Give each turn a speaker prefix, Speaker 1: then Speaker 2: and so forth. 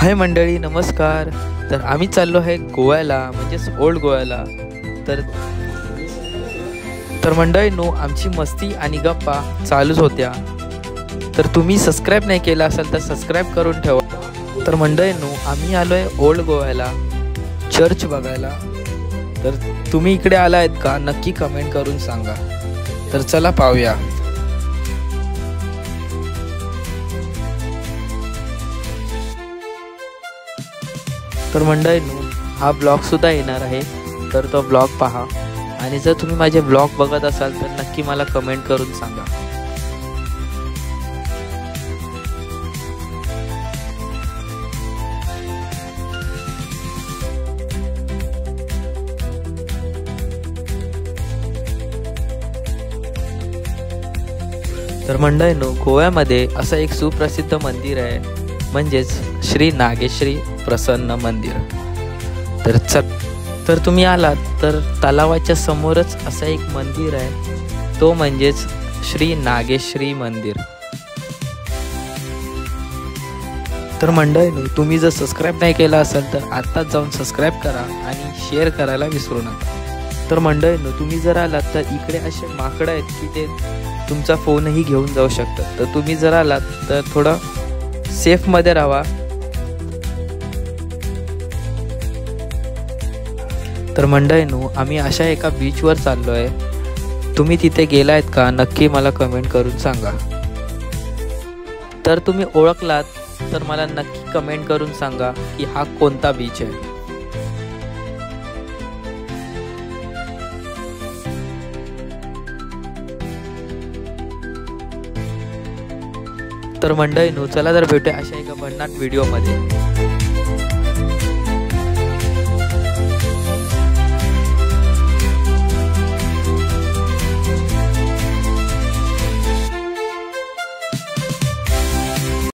Speaker 1: हाय मंडळी, नमस्कार. तर आम्ही चाललो आहे गोव्याला, म्हणजेच ओल्ड गोव्याला. तर मंडळींनो, आमची मस्ती आणि गप्पा चालूच होत्या. तर तुम्ही सबस्क्राईब नाही केला असाल तर सबस्क्राईब करून ठेवा. तर मंडळींनो, आम्ही आलो आहे ओल्ड गोव्याला चर्च बघायला. तर तुम्ही इकडे आला आहेत का, नक्की कमेंट करून सांगा. तर चला पाहूया. तर मंडळींनो, हा ब्लॉग सुद्धा येणार आहे, तर तो ब्लॉग पहा. आणि जर तुम्ही माझे ब्लॉग बघत असाल तर नक्की मला कमेंट करून सांगा. तर मंडळींनो, गोव्यामध्ये असं एक सुप्रसिद्ध मंदिर आहे, म्हणजेच श्री नागेश्री प्रसन्न मंदिर. तर तुम्ही आलात तर तलावाच्या समोरच असं एक मंदिर आहे, तो म्हणजेच श्री नागेश्री मंदिर. तर मंडळींनो, तुम्ही जर सबस्क्राईब नाही केला असाल तर आत्ताच जाऊन सबस्क्राईब करा आणि शेअर करायला विसरू नका. तर मंडळींनो, तुम्ही जर आलात तर इकडे असे माकडं आहेत की ते तुमचा फोनही घेऊन जाऊ शकतात. तर तुम्ही जर आलात तर थोडं सेफमध्ये राहा. तर मंडळींनो, आम्ही अशा एका बीचवर चाललो आहे. तुम्ही तिथे गेला आहेत का, नक्की मला कमेंट करून सांगा. तर तुम्ही ओळखलात तर मला नक्की कमेंट करून सांगा की हा कोणता बीच आहे. तर मंडळींनो, चला तर भेटूया अशा एका भन्नाट व्हिडिओमध्ये.